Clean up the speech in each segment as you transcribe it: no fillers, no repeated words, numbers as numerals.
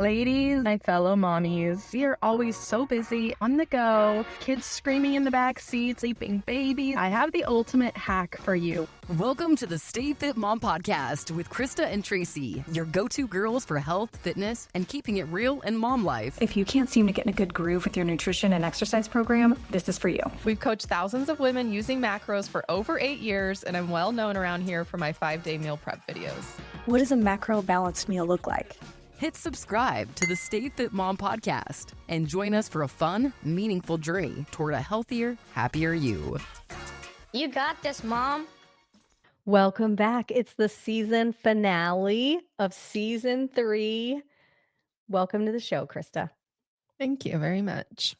Ladies, my fellow mommies, we are always so busy, on the go, kids screaming in the back seat, sleeping babies. I have the ultimate hack for you. Welcome to the Stay Fit Mom Podcast with Krista and Tracy, your go-to girls for health, fitness, and keeping it real in mom life. If you can't seem to get in a good groove with your nutrition and exercise program, this is for you. We've coached thousands of women using macros for over 8 years, and I'm well known around here for my 5-day meal prep videos. What does a macro balanced meal look like? Hit subscribe to the Stay Fit Mom Podcast and join us for a fun, meaningful journey toward a healthier, happier you. You got this, Mom. Welcome back. It's the season finale of season 3. Welcome to the show, Krista. Thank you very much.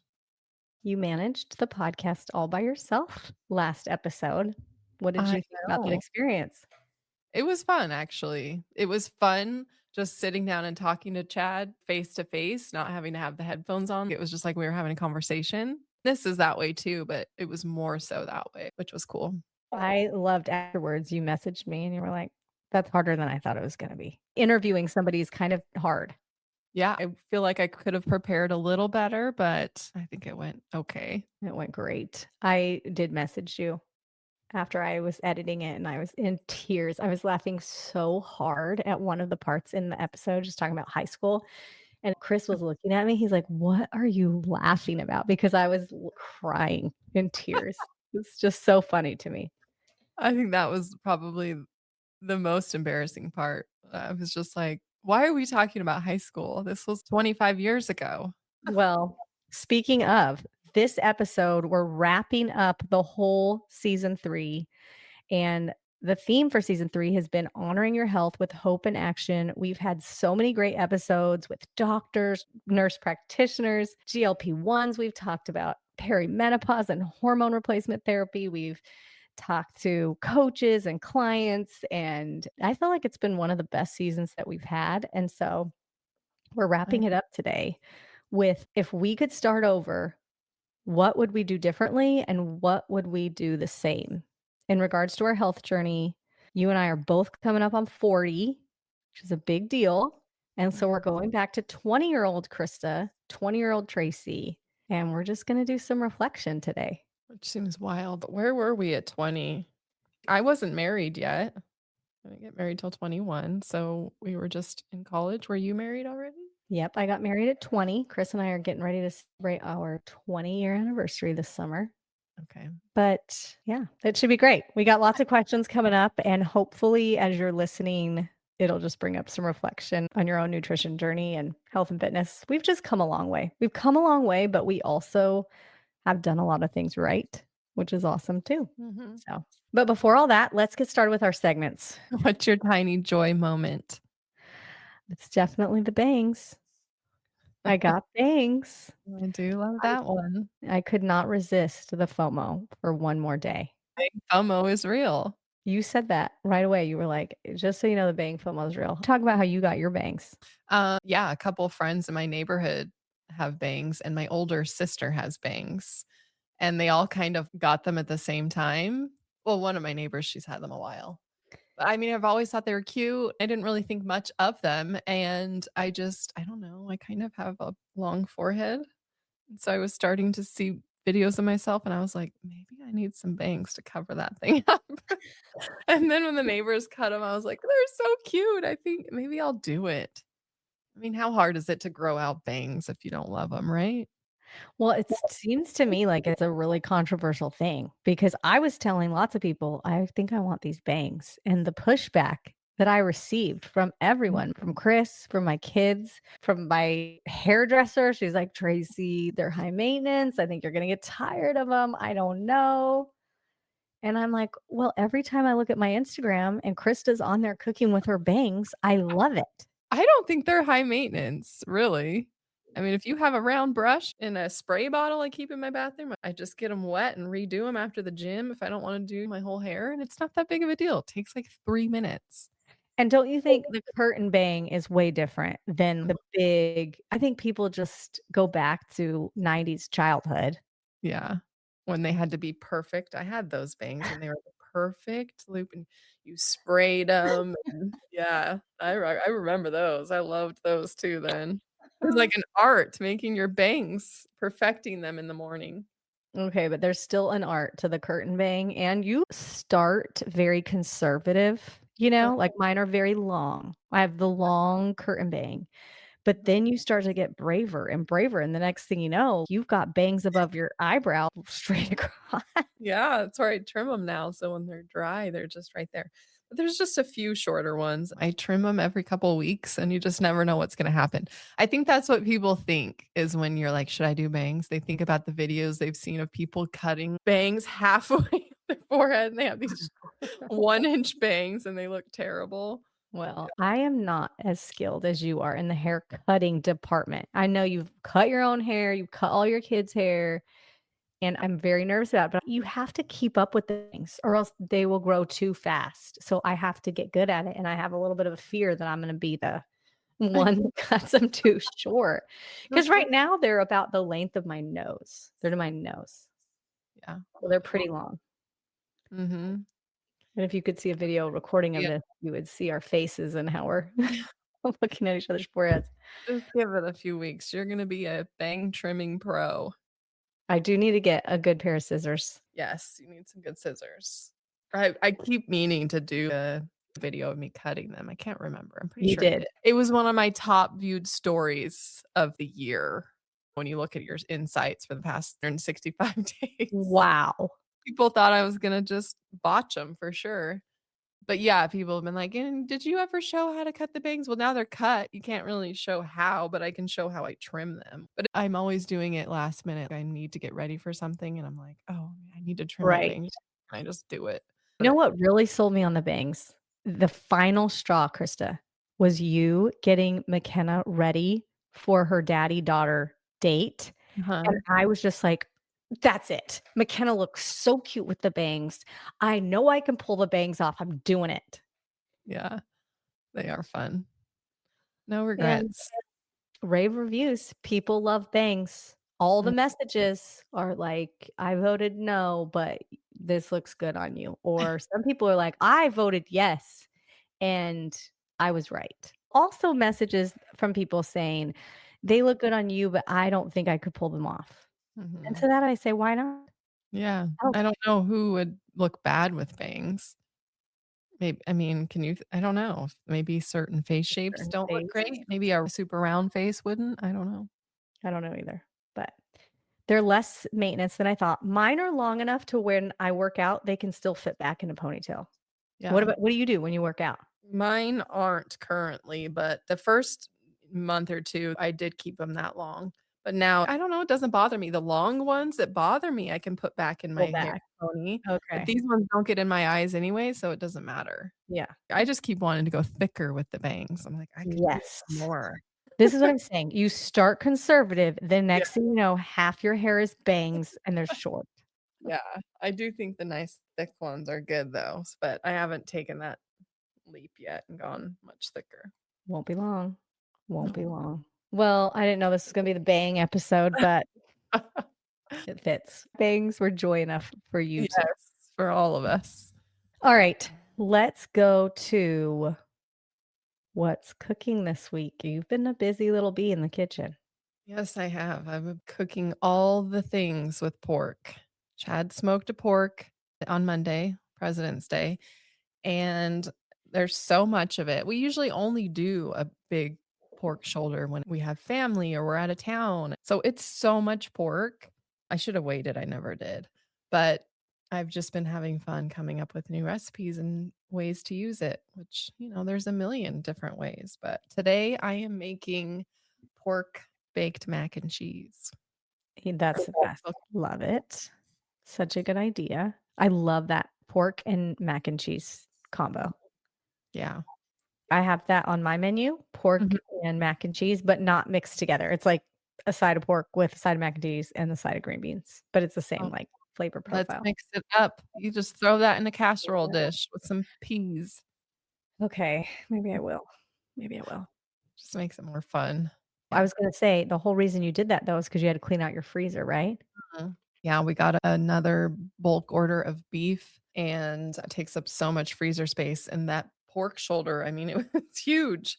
You managed the podcast all by yourself last episode. What did you think about that experience? It was fun, actually. It was fun just sitting down and talking to Chad face to face, not having to have the headphones on. It was just like we were having a conversation. This is that way too, but it was more so that way, which was cool. I loved afterwards you messaged me and you were like, that's harder than I thought it was going to be. Interviewing somebody is kind of hard. Yeah, I feel like I could have prepared a little better, but I think it went okay. It went great. I did message you after I was editing it and I was in tears. I was laughing so hard at one of the parts in the episode, just talking about high school. And Chris was looking at me. He's like, what are you laughing about? Because I was crying in tears. It's just so funny to me. I think that was probably the most embarrassing part. I was just like, why are we talking about high school? This was 25 years ago. Well, speaking of this episode, we're wrapping up the whole season 3. And the theme for season 3 has been honoring your health with hope and action. We've had so many great episodes with doctors, nurse practitioners, GLP-1s. We've talked about perimenopause and hormone replacement therapy. We've talked to coaches and clients, and I feel like it's been one of the best seasons that we've had. And so we're wrapping it up today with, if we could start over, what would we do differently and what would we do the same? In regards to our health journey, you and I are both coming up on 40, which is a big deal. And so we're going back to 20-year-old Krista, 20-year-old Tracy, and we're just going to do some reflection today. Which seems wild. Where were we at 20? I wasn't married yet. I didn't get married till 21. So we were just in college. Were you married already? Yep, I got married at 20. Chris and I are getting ready to celebrate our 20-year anniversary this summer. Okay. But yeah, it should be great. We got lots of questions coming up, and hopefully as you're listening, it'll just bring up some reflection on your own nutrition journey and health and fitness. We've just come a long way. We've come a long way, but we also have done a lot of things right, which is awesome too. Mm-hmm. So, but before all that, let's get started with our segments. What's your tiny joy moment? It's definitely the bangs. I got bangs. I do love that one. I could not resist the FOMO for one more day. FOMO is real. You said that right away. You were like, just so you know, the bang FOMO is real. Talk about how you got your bangs. Yeah, a couple of friends in my neighborhood have bangs, and my older sister has bangs. And they all kind of got them at the same time. Well, one of my neighbors, she's had them a while. I mean, I've always thought they were cute. I didn't really think much of them. And I don't know, I kind of have a long forehead. So I was starting to see videos of myself and I was like, maybe I need some bangs to cover that thing up. And then when the neighbors cut them, I was like, they're so cute. I think maybe I'll do it. I mean, how hard is it to grow out bangs if you don't love them, right? Well, it seems to me like it's a really controversial thing because I was telling lots of people, I think I want these bangs. And the pushback that I received from everyone, from Chris, from my kids, from my hairdresser, she's like, Tracy, they're high maintenance. I think you're going to get tired of them. I don't know. And I'm like, well, every time I look at my Instagram and Krista's on there cooking with her bangs, I love it. I don't think they're high maintenance, really. I mean, if you have a round brush and a spray bottle I keep in my bathroom, I just get them wet and redo them after the gym if I don't want to do my whole hair. And it's not that big of a deal. It takes like 3 minutes. And don't you think the curtain bang is way different than the big, I think people just go back to 90s childhood. Yeah. When they had to be perfect. I had those bangs and they were the perfect loop, and you sprayed them. Yeah, I remember those. I loved those too then. It was like an art making your bangs, perfecting them in the morning. Okay, but there's still an art to the curtain bang, and you start very conservative, like mine are very long. I have the long curtain bang, but then you start to get braver and braver, and the next thing you know, you've got bangs above your eyebrow straight across. Yeah, that's where I trim them now, so when they're dry, they're just right there. But there's just a few shorter ones. I trim them every couple weeks, and you just never know what's gonna happen. I think that's what people think is when you're like, "Should I do bangs?" They think about the videos they've seen of people cutting bangs halfway their forehead, and they have these 1-inch bangs, and they look terrible. Well, I am not as skilled as you are in the hair cutting department. I know you've cut your own hair, you cut all your kids' hair, and I'm very nervous about it, but you have to keep up with things or else they will grow too fast. So I have to get good at it, and I have a little bit of a fear that I'm gonna be the one that cuts them too short. Because right now they're about the length of my nose. They're to my nose. Yeah. So they're pretty long. Mhm. And if you could see a video recording of Yeah. this, you would see our faces and how we're looking at each other's foreheads. Just give it a few weeks. You're gonna be a bang trimming pro. I do need to get a good pair of scissors. Yes, you need some good scissors. I keep meaning to do a video of me cutting them. I can't remember. I'm pretty You sure I did. did. It was one of my top viewed stories of the year when you look at your insights for the past 365 days. Wow. People thought I was gonna just botch them for sure. But yeah, people have been like, "And did you ever show how to cut the bangs?" Well, now they're cut. You can't really show how, but I can show how I trim them. But I'm always doing it last minute. I need to get ready for something, and I'm like, "Oh, I need to trim my Right. bangs." I just do it. You know what really sold me on the bangs? The final straw, Krista, was you getting McKenna ready for her daddy-daughter date, Uh-huh. and I was just like, "That's it. McKenna looks so cute with the bangs. I know I can pull the bangs off. I'm doing it." Yeah, they are fun. No And regrets. rave reviews. People love bangs. All the Mm. messages are like, "I voted no, but this looks good on you." Or some people are like, "I voted yes, and I was right." Also messages from people saying, "They look good on you, but I don't think I could pull them off." And Mhm. to that I say, "Why not?" Yeah, Oh, I don't know who would look bad with bangs. Maybe I mean, can you I don't know. Maybe certain face shapes certain don't look face. great. Maybe a super round face wouldn't. I don't know. I don't know either, but they're less maintenance than I thought. Mine are long enough to when I work out, they can still fit back in a ponytail. Yeah. What do you do when you work out? Mine aren't currently, but the first month or 2, I did keep them that long. But now, I don't know, it doesn't bother me. The long ones that bother me, I can put back in Pull my hair back. pony, but Okay. these ones don't get in my eyes anyway, so it doesn't matter. Yeah. I just keep wanting to go thicker with the bangs. I'm like, "I could use Yes. more." This is what I'm saying. You start conservative, the Yeah, next thing you know, half your hair is bangs and they're short. yeah. I do think the nice thick ones are good though, but I haven't taken that leap yet and gone much thicker. Won't be long. Won't be No. long. Well, I didn't know this was gonna be the bang episode, but it fits. Bangs were joy enough for you too. Yes, for all of us. All right, let's go to what's cooking this week. You've been a busy little bee in the kitchen. Yes, I have. I've been cooking all the things with pork. Chad smoked a pork on Monday, President's Day, and there's so much of it. We usually only do a big pork shoulder when we have family or we're out of town. So it's so much pork. I should have waited. I never did. But I've just been having fun coming up with new recipes and ways to use it, which, there's a million different ways. But today I am making pork baked mac and cheese. That's the best. Love it. Such a good idea. I love that pork and mac and cheese combo. Yeah. I have that on my menu, pork Mhm. and mac and cheese, but not mixed together. It's like a side of pork with a side of mac and cheese and the side of green beans, but it's the same Oh, like flavor let's profile. mix it up. You just throw that in a casserole dish with some peas. Okay, maybe I will. Maybe I will. Just makes it more fun. I Yeah. was gonna say the whole reason you did that though is because you had to clean out your freezer, right? Mhm. Yeah, we got another bulk order of beef. and it takes up so much freezer space. And that pork shoulder, I mean, it was huge,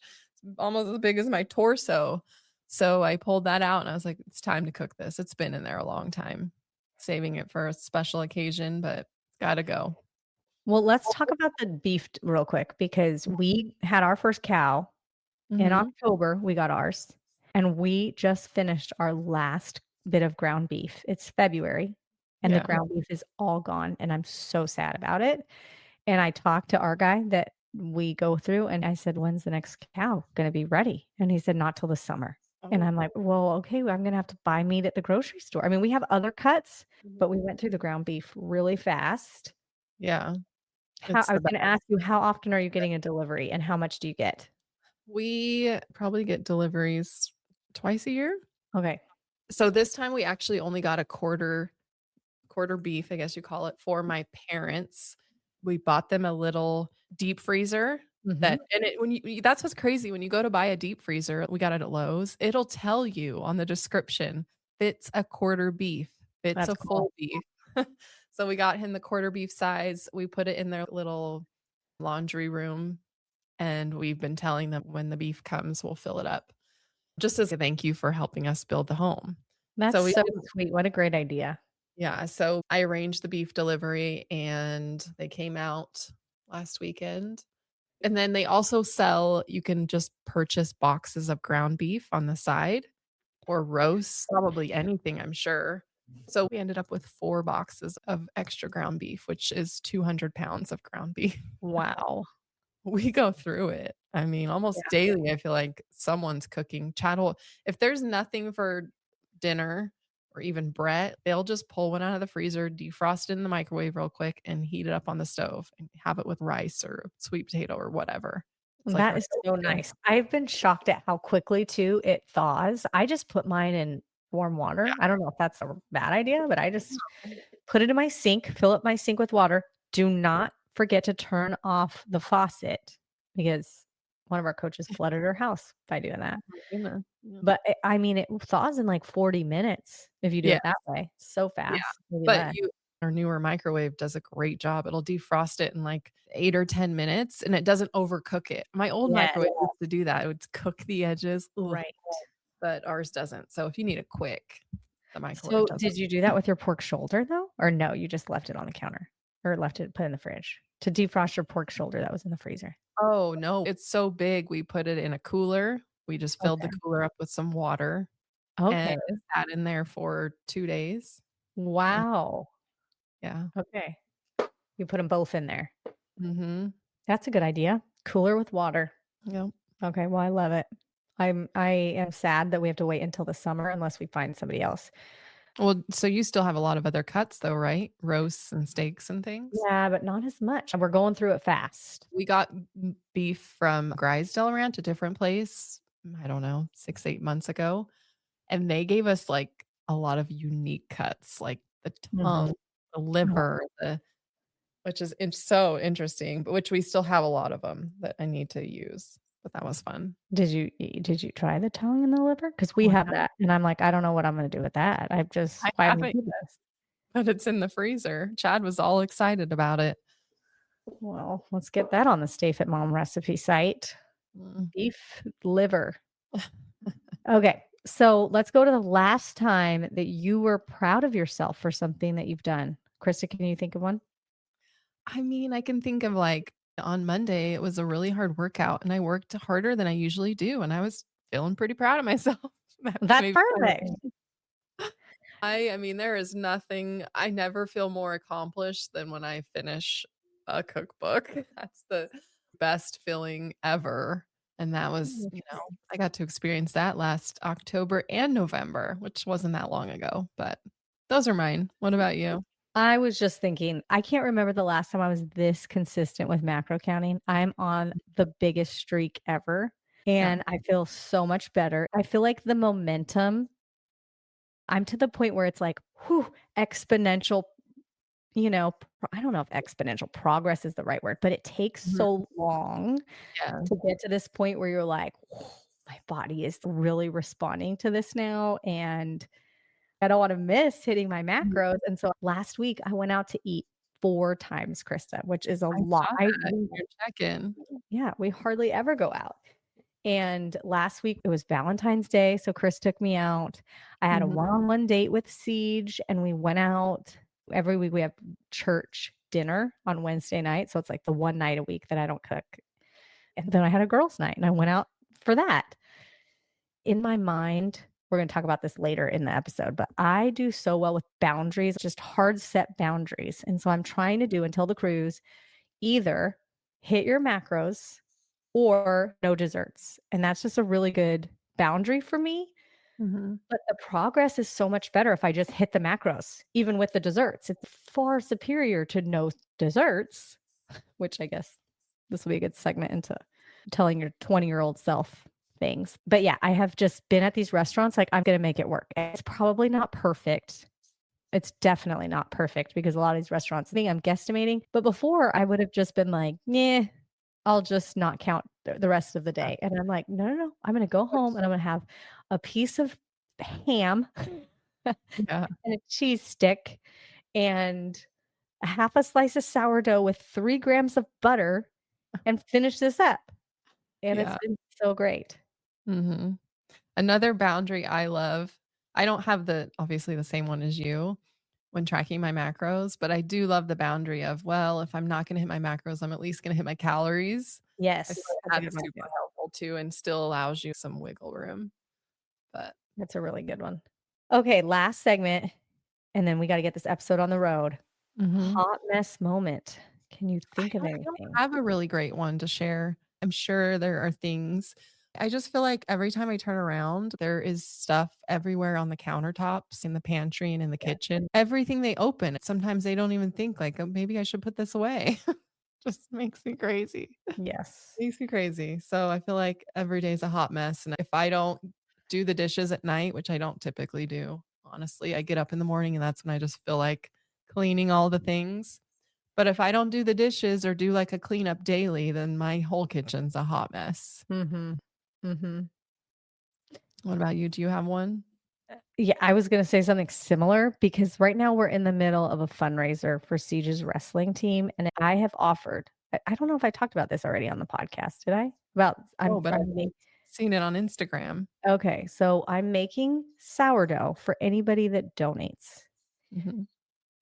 almost as big as my torso. So I pulled that out and I was like, it's time to cook this. It's been in there a long time, saving it for a special occasion, but gotta go. Well, let's talk about the beef real quick because we had our first cow in Mhm. October. We got ours, and we just finished our last bit of ground beef. It's February, and the Yeah. ground beef is all gone, and I'm so sad about it. And I talked to our guy that we go through, and I said, "When's the next cow gonna be ready?" And he said, "Not till the summer." And Oh. I'm like, "Well, okay, well, I'm gonna have to buy meat at the grocery store." I mean, we have other cuts, Mhm. but we went through the ground beef really fast. Yeah, How it's I the was best. gonna ask you, how often are you getting a delivery, and how much do you get? We probably get deliveries twice a year. Okay. So this time we actually only got a quarter beef, I guess you call it, for my parents. We bought them a little deep freezer Mhm. that and it when that's what's crazy when you go to buy a deep freezer, we got it at Lowe's, it'll tell you on the description, "Fits a quarter beef, fits That's a cool. full beef." So we got him the quarter beef size, we put it in their little laundry room, and we've been telling them when the beef comes, we'll fill it up, just as a thank you for helping us build the home. That's So we so sweet. What a great idea. Yeah, so I arranged the beef delivery and they came out last weekend. And then they also sell you can just purchase boxes of ground beef on the side or roast, probably anything, I'm sure. So we ended up with 4 boxes of extra ground beef, which is 200 pounds of ground beef. Wow. We go through it. I mean, Yeah. almost daily, I feel like someone's cooking. Chad will if there's nothing for dinner or even Brett, they'll just pull one out of the freezer, defrost it in the microwave real quick, and heat it up on the stove and have it with rice or sweet potato or whatever. It's like That our is so go-to. nice. I've been shocked at how quickly too it thaws. I just put mine in warm water. I don't know if that's a bad idea, but I just put it in my sink, fill up my sink with water. Do not forget to turn off the faucet because one of our coaches flooded her house by doing that. Yeah. Yeah. But I mean, it thaws in like 40 minutes if you do Yeah. it that way. So Yeah, fast, maybe but less. our newer microwave does a great job. It'll defrost it in, like, 8 or 10 minutes, and it doesn't overcook it. My old Yes, microwave used to do that. It would cook the edges, ugh, right. but ours doesn't. So if you need it quick, the microwave So does it. did you do that with your pork shoulder though? Or no, you just left it on the counter or left it put in the fridge to defrost your pork shoulder that was in the freezer? Oh, no, it's so big, we put it in a cooler. We just filled the Okay. cooler up with some water, and Okay. it sat in there for 2 days, and Wow. yeah. Okay. You put them both in there. Mhm. That's a good idea. Cooler with water. Yep. Okay, well, I love it. I am sad that we have to wait until the summer unless we find somebody else. Well, so you still have a lot of other cuts though, right? Roasts and steaks and things? Yeah, but not as much. We're going through it fast. We got beef from Grisdale Ranch, a different place, I don't know, 6, 8 months ago, and they gave us, like, a lot of unique cuts, like the Mhm. tongue, the Oh, liver, the which is so interesting, but which we still have a lot of them that I need to use, but that was fun. did you try the tongue and the liver? Because we Oh, I have have that, and I'm like, "I don't know what I'm gonna do with that." I Why would haven't, you do this? but it's in the freezer. Chad was all excited about it. Well, let's get that on the Stay Fit Mom recipe site. Mm. Beef liver. Okay, so let's go to the last time that you were proud of yourself for something that you've done. Krista, can you think of one? I mean, I can think of, like, on Monday, it was a really hard workout, and I worked harder than I usually do, and I was feeling pretty proud of myself. That was That's maybe one of perfect. them. I mean, there is nothing I never feel more accomplished than when I finish a cookbook. That's the best feeling ever, and that was, I got to experience that last October and November, which wasn't that long ago, but those are mine. What about you? I was just thinking, I can't remember the last time I was this consistent with macro counting. I'm on the biggest streak ever, Yeah. and I feel so much better. I feel like the momentum, I'm to the point where it's like, whew, exponential, I don't know if exponential progress is the right word, but it takes Mhm. so long Yeah. to get to this point where you're like, my body is really responding to this now. And I don't want to miss hitting my macros. And so last week I went out to eat 4 times, Krista, which is a I lot. saw that in your check-in. Yeah, we hardly ever go out. And last week it was Valentine's Day, so Chris took me out. I had a Mhm. one-on-one date with Siege, and we went out. Every week we have church dinner on Wednesday night, so it's like the one night a week that I don't cook. And then I had a girls' night, and I went out for that. In my mind, we're going to talk about this later in the episode, but I do so well with boundaries, just hard set boundaries. And so I'm trying to do until the cruise either hit your macros or no desserts. And that's just a really good boundary for me. Mhm. But the progress is so much better if I just hit the macros, even with the desserts. It's far superior to no desserts, which I guess this will be a good segment into telling your 20-year-old self things. But yeah, I have just been at these restaurants like I'm going to make it work. It's probably not perfect. It's definitely not perfect because a lot of these restaurants, I think I'm guesstimating. But before I would have just been like, yeah, I'll just not count the rest of the day. And I'm like, no, no, no. I'm going to go home and I'm going to have a piece of ham Yeah. and a cheese stick and a half a slice of sourdough with 3 grams of butter and finish this up. And it's Yeah. been so great. Mhm. Another boundary I love, I don't have obviously the same one as you when tracking my macros, but I do love the boundary of, well, if I'm not gonna hit my macros, I'm at least gonna hit my calories. I feel Yes, like that's a good that's one super too. helpful too and still allows you some wiggle room. But That's a really good one. Okay, last segment, and then we gotta get this episode on the road. Mhm. Hot mess moment. Can you think of I don't anything? have a really great one to share. I'm sure there are things. I just feel like every time I turn around, there is stuff everywhere on the countertops, in the pantry, and in the Yeah. kitchen. Everything they open, sometimes they don't even think like, "Oh, maybe I should put this away." Just makes me crazy. Yes. Makes me crazy. So I feel like every day is a hot mess, and if I don't do the dishes at night, which I don't typically do, honestly, I get up in the morning and that's when I just feel like cleaning all the things. But if I don't do the dishes or do like a cleanup daily, then my whole kitchen's a hot mess. Mhm. Mhm. What about you? Do you have one? Yeah, I was gonna say something similar because right now we're in the middle of a fundraiser for Siege's wrestling team, and I have offered I don't know if I talked about this already on the podcast, did I? About Oh, but I'm I've seen it on Instagram. okay, so I'm making sourdough for anybody that donates. Mhm.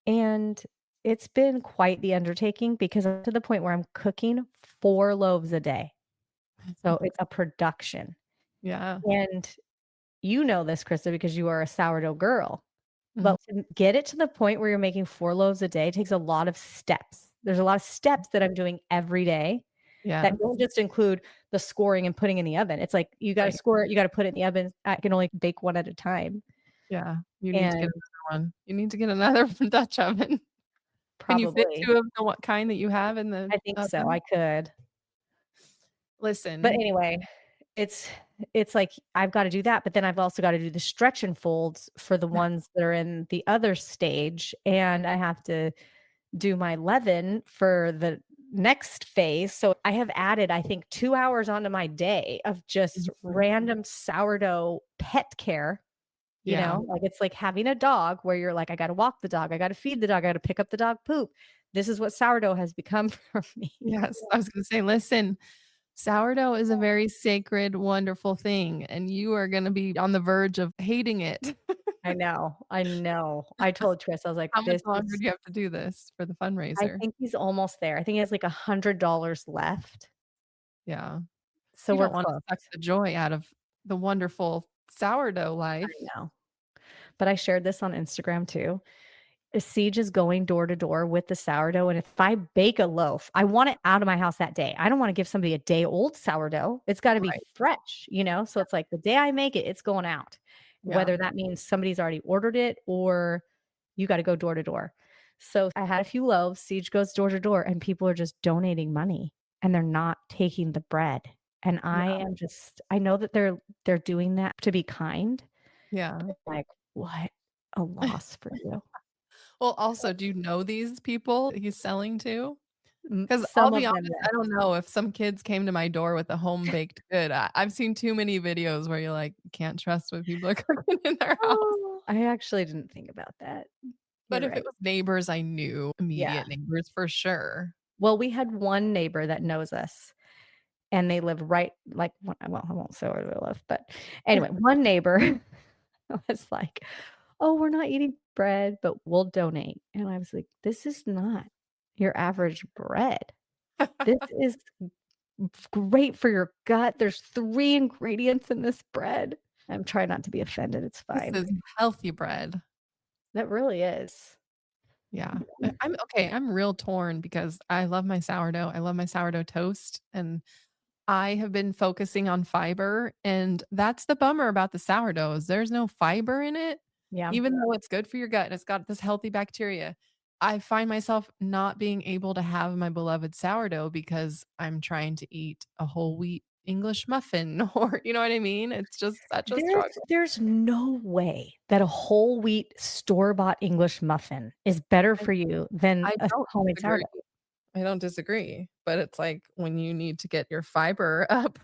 And it's been quite the undertaking because I'm to the point where I'm cooking 4 loaves a day. So it's a production. Yeah. And you know this, Krista, because you are a sourdough girl. Mhm. But to get it to the point where you're making 4 loaves a day takes a lot of steps. There's a lot of steps that I'm doing every day that Yeah. don't just include the scoring and putting in the oven. It's like you gotta Right. score it, you gotta put it in the oven. I can only bake one at a time. Yeah. You need to get And another one. You need to get another Dutch oven. Can you fit probably 2 of the what kind that you have in the I think so, I oven? could. But Listen. anyway, it's it's like I've gotta do that, but then I've also gotta do the stretch and folds for the ones that are in the other stage, and I have to do my leaven for the next phase. So I have added, I think, 2 hours onto my day of just Mhm. random sourdough pet care, Yeah. like, it's like having a dog where you're like, "I gotta walk the dog, I gotta feed the dog, I gotta pick up the dog poop." This is what sourdough has become for me. Yes. I was gonna say, listen, sourdough is a very sacred, wonderful thing, and you are gonna be on the verge of hating it. I know, I know. I told Tris, I was like, How much "This longer is." do you have to do this for the I fundraiser? think he's almost there. I think he has like $100 left. Yeah. So You we're don't wanna suck close. the joy out of the wonderful sourdough I life. know. But I shared this on Instagram too. Siege is going door to door with the sourdough, and if I bake a loaf, I want it out of my house that day. I don't wanna give somebody a day old sourdough. It's gotta be Right. fresh, So it's like the day I make it, it's going out. Yeah. Whether that means somebody's already ordered it or you gotta go door to door. So I had a few loaves, Siege goes door to door, and people are just donating money, and they're not taking the bread. And I Yeah. am just I know that they're doing that to be kind. Yeah. Like, what a loss for you. Well, also, do you know these people he's selling to? 'Cause I'll Some be of them, honest, yes. I don't know if some kids came to my door with a home baked good. I've seen too many videos where you're like, can't trust what people are cooking in their house. Oh, I actually didn't think about that. But You're if right. it was neighbors, I knew Yeah. immediate neighbors for sure. Well, we had one neighbor that knows us, and they live right like well, I won't say where they live, but anyway, one neighbor was like, "Oh, we're not eating bread, but we'll donate." And I was like, "This is not your average bread. This is great for your gut. There's 3 ingredients in this bread." I'm trying not to be offended. It's This fine. is healthy bread. That really is. Yeah. I'm okay, I'm real torn because I love my sourdough. I love my sourdough toast, and I have been focusing on fiber, and that's the bummer about the sourdough is there's no fiber in it, Yeah. even though it's good for your gut and it's got this healthy bacteria. I find myself not being able to have my beloved sourdough because I'm trying to eat a whole wheat English muffin or you know what I mean? It's just such a There's struggle. there's no way that a whole wheat store-bought English muffin is better I for you than I a don't homemade disagree. sourdough. I don't disagree, but it's like when you need to get your fiber up.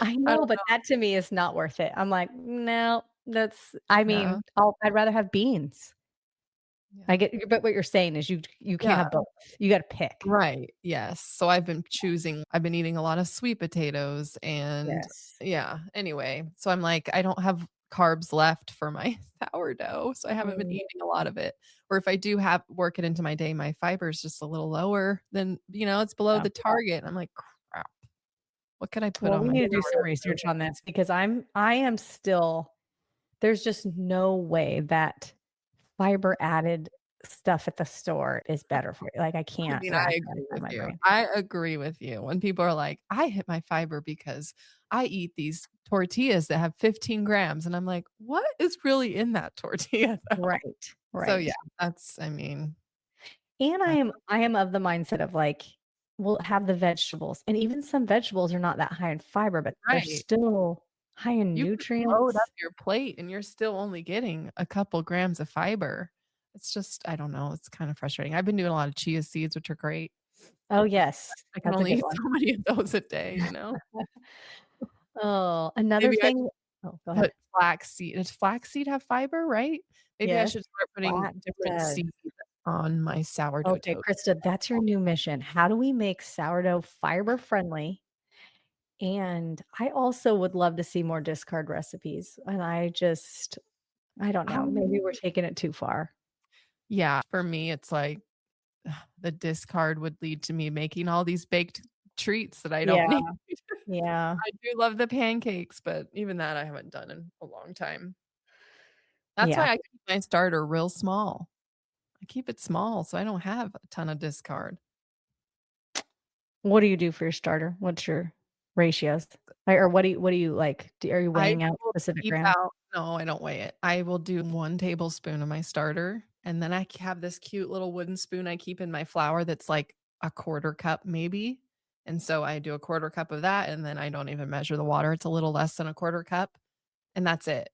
I I know, don't but that to me is not worth it. I'm like, "No, that's" I know. mean, I'd rather have beans. I Yeah. get but what you're saying is you can't Yeah. have both. You gotta pick. Right, yes. So I've been eating a lot of sweet potatoes and Yes. yeah, anyway, so I'm like, I don't have carbs left for my sourdough, so I haven't been Mhm. eating a lot of it. Or if I do have work it into my day, my fiber is just a little lower than it's below Yeah. the target. I'm like, "Crap, what could I put Well, on we my need to do some sourdough?" research on this because I am still there's just no way that fiber added stuff at the store is better for you. Like, I I can't mean, wrap I that agree around with my you. brain. I agree with you. When people are like, "I hit my fiber because I eat these tortillas that have 15 grams," and I'm like, "What is really in that tortilla though?" Right, So, yeah, right. that's I mean, And that I am of the mindset of, like, we'll have the vegetables, and even some vegetables are not that high in fiber, but they're right. still high in You can load up nutrients. your plate and you're still only getting a couple grams of fiber. It's just I don't know, it's kind of frustrating. I've been doing a lot of chia seeds, which are great. Oh, yes, I can that's a only good eat one. so many of those a day, you know? Oh, another Maybe I thing oh, go ahead. put flaxseed. Does flaxseed have fiber, right? Maybe I Yes, should start putting flax different does. seeds on my sourdough Okay, toast. Krista, that's your new mission. How do we make sourdough fiber friendly? And I also would love to see more discard recipes, and I don't know, maybe we're Um, taking it too far. yeah, for me, it's like the discard would lead to me making all these baked treats that I don't Yeah, need. yeah, I do love the pancakes, but even that I haven't done in a long time. That's yeah. why I keep my starter real small. I keep it small so I don't have a ton of discard. What do you do for your starter? What's your ratios? Or what do you like? Are you I weighing out will specific keep grams? out no, I don't weigh it. I will do 1 tablespoon of my starter, and then have this cute little wooden spoon I keep in my flour that's like a quarter cup maybe, and so I do a quarter cup of that, and then I don't even measure the water. It's a little less than a quarter cup, and that's it.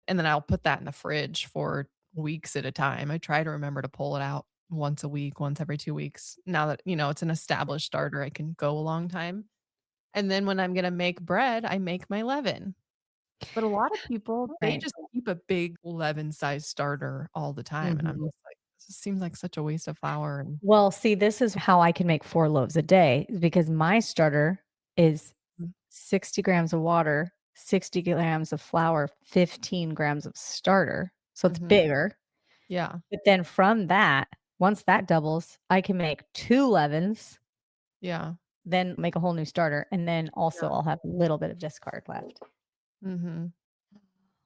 And then I'll put that in the fridge for weeks at a time. I try to remember to pull it out once a week, once every 2 weeks. Now that, it's an established starter, I can go a long time. And then when I'm gonna make bread, I make my leaven. But a lot of people, they Right. just keep a big leaven-sized starter all the time, and I'm Mhm. just like, "This just seems like such a waste of flour," and Well, see, this is how I can make 4 loaves a day because my starter is mm, 60 grams of water, 60 grams of flour, 15 grams of starter. So it's mhm, bigger. yeah, But then from that, once that doubles, I can make 2 leavens, yeah, then make a whole new starter. And then also yeah, I'll have a little bit of discard left. mhm,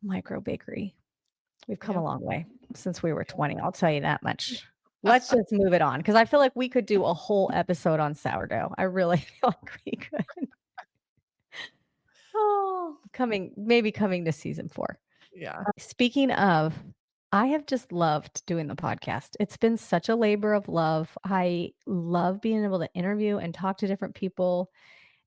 Micro bakery. We've come a yep, long way since we were yep. 20. I'll tell you that much. Let's just move it on because I feel like we could do a whole episode on sourdough. I really feel like we could. Oh, maybe coming to season 4. Yeah, Speaking of, I have just loved doing the podcast. It's been such a labor of love. I love being able to interview and talk to different people.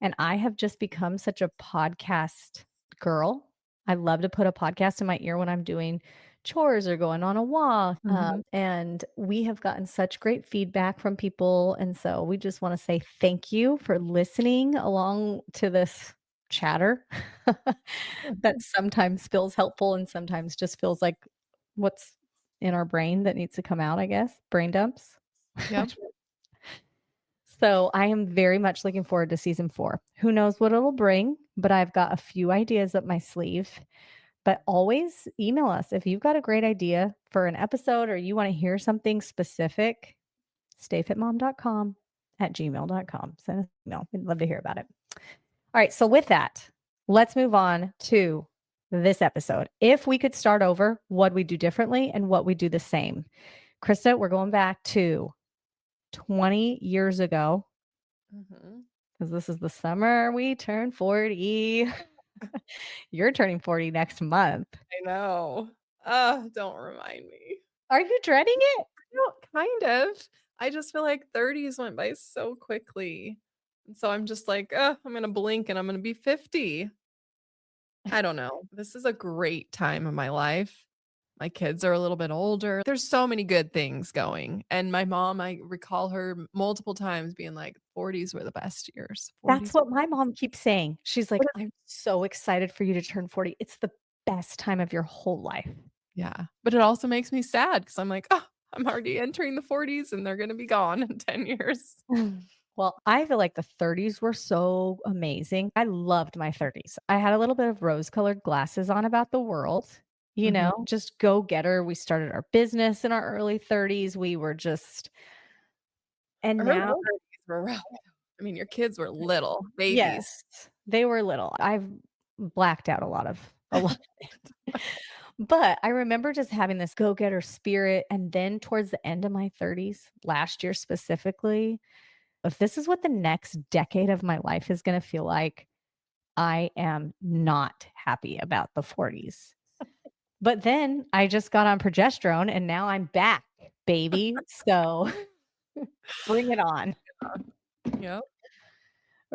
And I have just become such a podcast girl. I love to put a podcast in my ear when I'm doing chores or going on a walk. mhm. And we have gotten such great feedback from people. And so we just want to say thank you for listening along to this chatter that sometimes feels helpful and sometimes just feels like what's in our brain that needs to come out, I guess. Brain dumps. Yep. So I am very much looking forward to season 4. Who knows what it'll bring, but I've got a few ideas up my sleeve. But always email us if you've got a great idea for an episode or you want to hear something specific. stayfitmom.com@gmail.com. Send us an email. We'd love to hear about it. All right. So with that, let's move on to this episode. If we could start over, what we do differently and what we do the same. Krista, we're going back to 20 years ago Mhm. because this is the summer we turn 40. You're turning 40 next month. I know. Don't remind me. Are you dreading it? No, kind of. I just feel like 30s went by so quickly. And so I'm just like, I'm gonna blink and I'm gonna be 50. I don't know. This is a great time in my life. My kids are a little bit older. There's so many good things going. And my mom, I recall her multiple times being like, 40s were the best years. That's 40s what were my mom keeps saying. She's like, What I'm so excited for you to turn 40. It's the best time of your whole life. Yeah. But it also makes me sad because I'm like, oh, I'm already entering the 40s and they're going to be gone in 10 years. Well, I feel like the 30s were so amazing. I loved my 30s. I had a little bit of rose-colored glasses on about the world, Mhm. just go getter. We started our business in our early 30s. We were just, and Her now, 30s were rough. I mean, your kids were little babies. yes, they were little. I've blacked out a lot of it. But I remember just having this go-getter spirit. And then towards the end of my 30s, last year specifically, if this is what the next decade of my life is going to feel like, I am not happy about the 40s. But then I just got on progesterone and now I'm back, baby. So bring it on. Yep.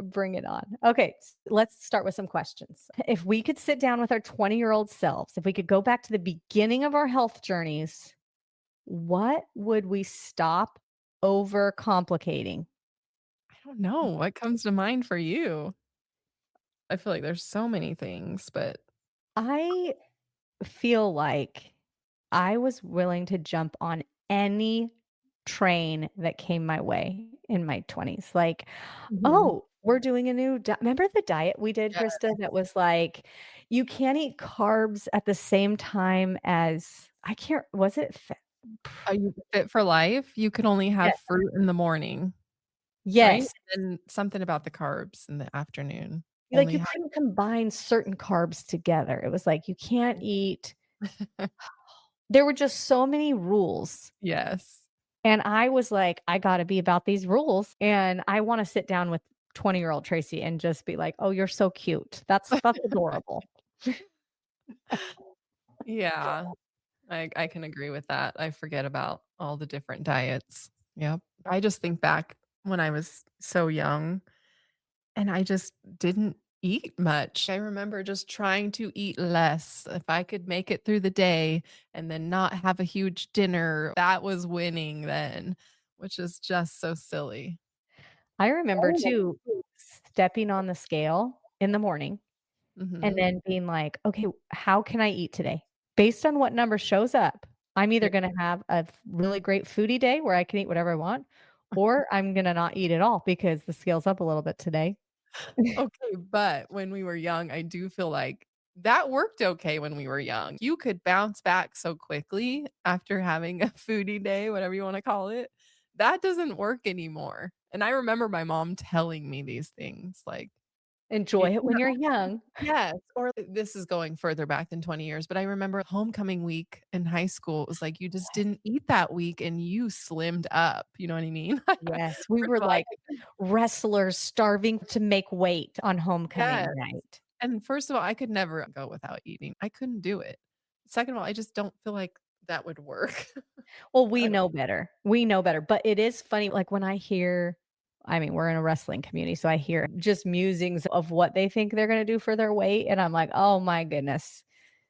Bring it on. Okay, let's start with some questions. If we could sit down with our 20-year-old selves, if we could go back to the beginning of our health journeys, what would we stop overcomplicating? I don't know what comes to mind for you. I feel like there's so many things, but I feel like I was willing to jump on any train that came my way in my 20s. Like, Mhm. oh, we're doing a new remember the diet we did, Yeah. Krista, that was like, you can't eat carbs at the same time as I can't was it Are you fit for life? You could only yeah, have fruit in the morning, right? yes. And then something about the carbs in the afternoon. Like Only you have couldn't combine certain carbs together. It was like you can't eat. There were just so many rules. Yes. And I was like, I got to be about these rules. And I want to sit down with 20-year-old Tracy and just be like, oh, you're so cute. That's adorable. Yeah. I can agree with that. I forget about all the different diets. Yep. I just think back when I was so young and I just didn't eat much. I remember just trying to eat less. If I could make it through the day and then not have a huge dinner, that was winning then, which is just so silly. I remember too stepping on the scale in the morning and Mhm. then being like, okay, how can I eat today? Based on what number shows up, I'm either Yep. going to have a really great foodie day where I can eat whatever I want, or I'm going to not eat at all because the scale's up a little bit today. Okay, but when we were young, I do feel like that worked okay when we were young. You could bounce back so quickly after having a foodie day, whatever you wanna call it. That doesn't work anymore. And I remember my mom telling me these things, like, Enjoy it when you're young. yes, or this is going further back than 20 years, but I remember homecoming week in high school, it was like you just didn't eat that week and you slimmed up, you know what I mean? Yes, we First were of all, I like wrestlers starving to make weight on yes. homecoming night. And first of all, I could never go without eating. I couldn't do it. Second of all, I just don't feel like that would work. Well, I we don't know better. We know better, but it is funny, like, when I hear I mean, we're in a wrestling community, so I hear just musings of what they think they're gonna do for their weight, and I'm like, "Oh my goodness."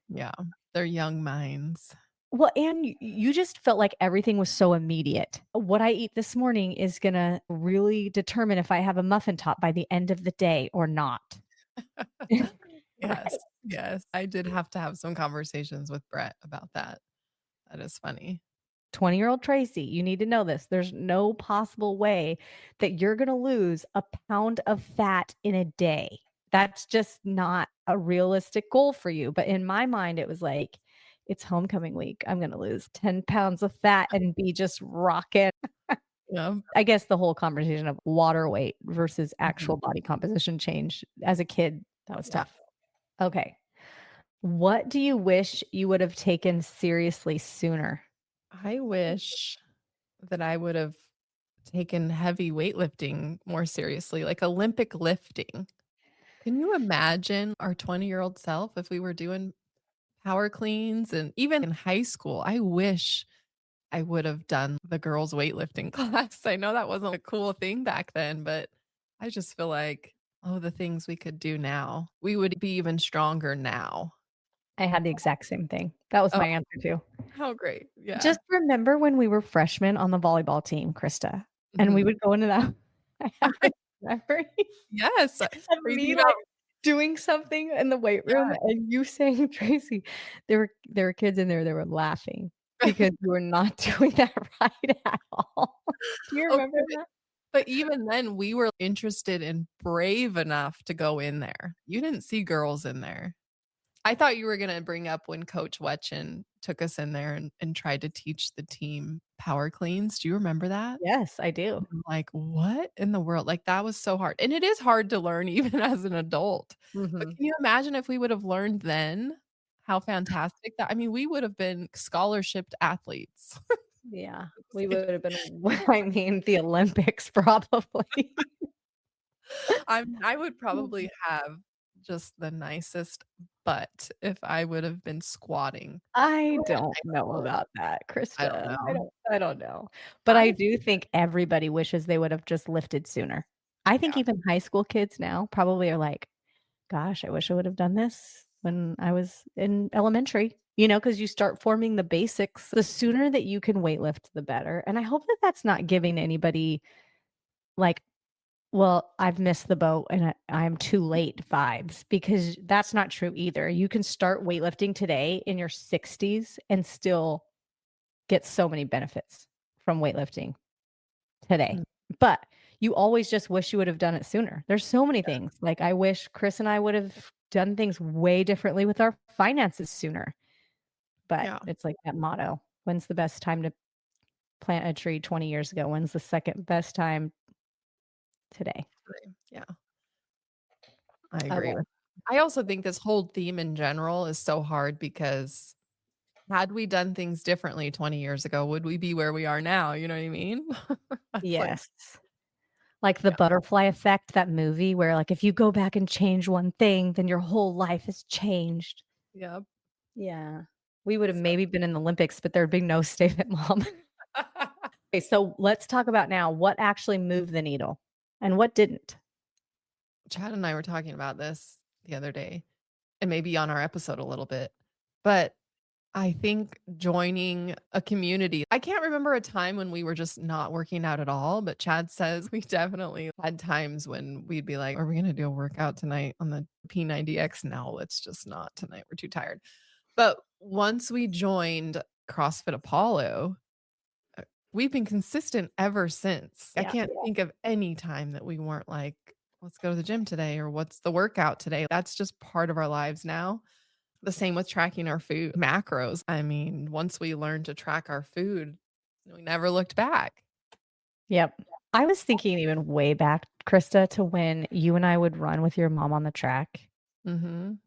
yeah, they're young minds. Well, and you just felt like everything was so immediate. What I eat this morning is gonna really determine if I have a muffin top by the end of the day or not. Right. Yes, yes. I did have to have some conversations with Brett about that. That is funny. 20-year-old Tracy, you need to know this. There's no possible way that you're going to lose a pound of fat in a day. That's just not a realistic goal for you. But in my mind, it was like, it's homecoming week. I'm going to lose 10 pounds of fat and be just rocking. Yeah. I guess the whole conversation of water weight versus Mhm. actual body composition change as a kid, that was Yeah. tough. Okay. What do you wish you would have taken seriously sooner? I wish that I would have taken heavy weightlifting more seriously, like Olympic lifting. Can you imagine our 20-year-old self if we were doing power cleans? And even in high school, I wish I would have done the girls' weightlifting class. I know that wasn't a cool thing back then, but I just feel like, oh, the things we could do now, we would be even stronger now. I had the exact same thing. That was Oh, my answer too. how great. Yeah. Just remember when we were freshmen on the volleyball team, Krista, and we Mhm. would go into that I have this memory Yes. of Crazy me, about like, doing something in the weight room yeah. and you saying, "Tracy," there were kids in there that were laughing because you were not doing that right at all. Do you remember Okay, that? but even then, we were interested and brave enough to go in there. You didn't see girls in there. I thought you were gonna bring up when Coach Wetchin took us in there and tried to teach the team power cleans. Do you remember that? Yes, I do. I'm like, "What in the world?" Like, that was so hard, and it is hard to learn even as an adult. But Mhm. can you imagine if we would have learned then, how fantastic that I mean, we would have been scholarshiped athletes. Yeah, we would have been I mean, the Olympics probably. I would probably have just the nicest butt if I would have been squatting. I Even in don't high know school. about that, I don't Krista. know. I don't know. But I I do think everybody wishes they would have just lifted sooner. I think yeah. even high school kids now probably are like, "Gosh, I wish I would have done this when I was in elementary." Because you start forming the basics. The sooner that you can weightlift, the better. And I hope that that's not giving anybody like, "Well, I've missed the boat and I'm too late" vibes, because that's not true either. You can start weightlifting today in your 60s and still get so many benefits from weightlifting today. Mm, But you always just wish you would have done it sooner. There's so many things. Like I wish Chris and I would have done things way differently with our finances sooner. But yeah, it's like that motto. When's the best time to plant a tree 20 years ago? When's the second best time today? right, yeah, I Okay. agree with I also think this whole theme in general is so hard because had we done things differently 20 years ago, would we be where we are now? You know what I mean? That's like Yes. Like the yeah, Butterfly Effect, that movie where like if you go back and change one thing, then your whole life has changed. yep. Yeah. We would have So maybe been in the Olympics, but there'd be no Stay Fit Mom. Okay, so let's talk about now what actually moved the needle and what didn't. Chad and I were talking about this the other day, and maybe on our episode a little bit, but I think joining a community I can't remember a time when we were just not working out at all, but Chad says we definitely had times when we'd be like, "Are we gonna do a workout tonight on the P90X?" "No, it's just not tonight, we're too tired." But once we joined CrossFit Apollo, uh, we've been consistent ever since. I Yeah. can't think of any time that we weren't like, "Let's go to the gym today," or "What's the workout today?" That's just part of our lives now. The same with tracking our food macros. I mean, once we learned to track our food, we never looked back. Yep. I was thinking even way back, Krista, to when you and I would run with your mom on the track Mhm.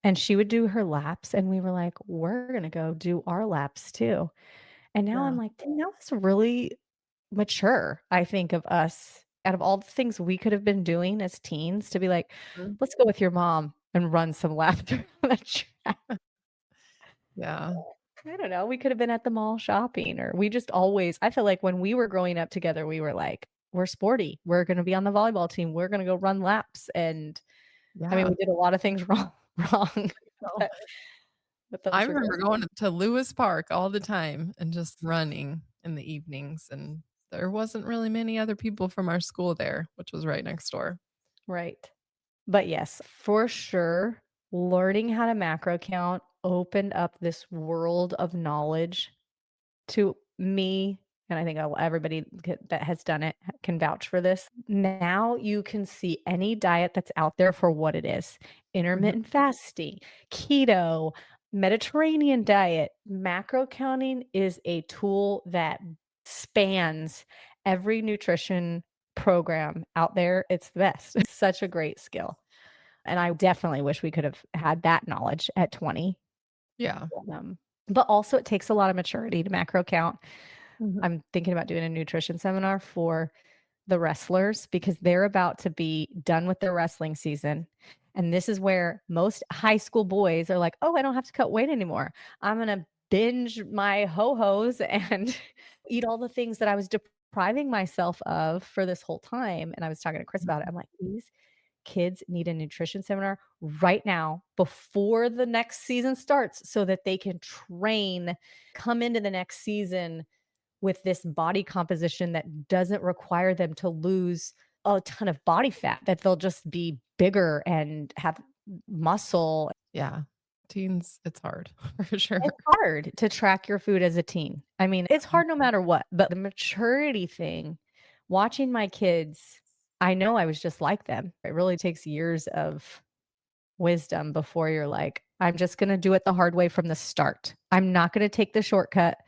and she would do her laps and we were like, we're going to go do our laps too. And now I'm Yeah. like, dang, that was really mature, I think, of us out of all the things we could have been doing as teens to be like, Mhm. let's go with your mom and run some laps on the track. Yeah. I don't know. We could have been at the mall shopping, or we just always, I feel like when we were growing up together, we were like, we're sporty. We're going to be on the volleyball team. We're going to go run laps. And I mean, Yeah. we did a lot of things wrong, So, but, but I those were remember good. going to Lewis Park all the time and just running in the evenings, and there wasn't really many other people from our school there, which was right next door. Right. But yes, for sure, learning how to macro count opened up this world of knowledge to me, and I think everybody that has done it can vouch for this. Now you can see any diet that's out there for what it is: intermittent fasting, keto, Mediterranean diet. Macro counting is a tool that spans every nutrition program out there. It's the best. It's such a great skill. And I definitely wish we could have had that knowledge at 20. Yeah. But also it takes a lot of maturity to macro count. Mhm. I'm thinking about doing a nutrition seminar for the wrestlers because they're about to be done with their wrestling season. And this is where most high school boys are like, oh, I don't have to cut weight anymore. I'm going to binge my ho-hos and eat all the things that I was depriving myself of for this whole time. And I was talking to Chris about it. I'm like, these kids need a nutrition seminar right now before the next season starts so that they can train, come into the next season with this body composition that doesn't require them to lose a ton of body fat, that they'll just be bigger and have muscle. Yeah. Teens, it's hard for sure. It's hard to track your food as a teen. I mean, it's hard no matter what, but the maturity thing, watching my kids, I know I was just like them. It really takes years of wisdom before you're like, I'm just going to do it the hard way from the start. I'm not going to take the shortcut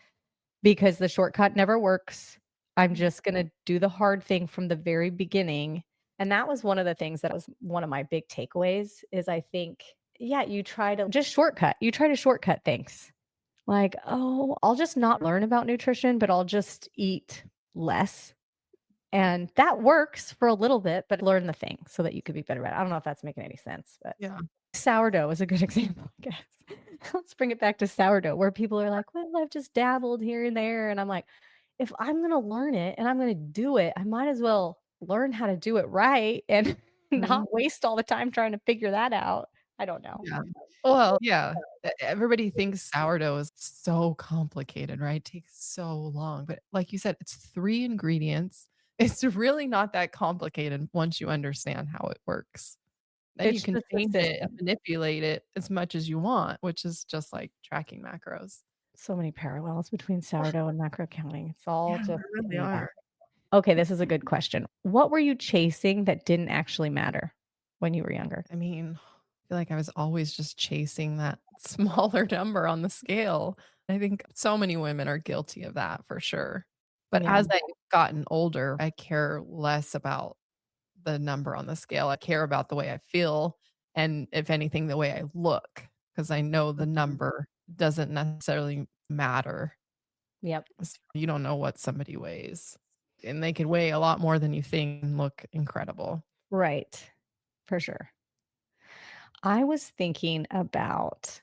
because the shortcut never works. I'm just going to do the hard thing from the very beginning. And that was one of the things that was one of my big takeaways is I think, yeah, you try to just shortcut. You try to shortcut things. Like, oh, I'll just not learn about nutrition, but I'll just eat less. And that works for a little bit, but learn the thing so that you could be better at it. I don't know if that's making any sense, but Yeah. sourdough is a good example, I guess. Let's bring it back to sourdough, where people are like, well, I've just dabbled here and there. And I'm like, if I'm going to learn it and I'm going to do it, I might as well learn how to do it right and Mhm. not waste all the time trying to figure that out. I don't know. Yeah. Well, yeah. Everybody thinks sourdough is so complicated, right? It takes so long. But like you said, it's 3 ingredients. It's really not that complicated once you understand how it works. Then you It's can just a change it and system. manipulate it as much as you want, which is just like tracking macros. So many parallels between sourdough and macro counting. It's all Yeah, just there really are. okay. This is a good question. What were you chasing that didn't actually matter when you were younger? I mean, I feel like I was always just chasing that smaller number on the scale. I think so many women are guilty of that for sure. But Yeah. as I've gotten older, I care less about the number on the scale. I care about the way I feel and, if anything, the way I look, because I know the number doesn't necessarily matter. Yep. You don't know what somebody weighs, and they could weigh a lot more than you think and look incredible. Right. For sure. I was thinking about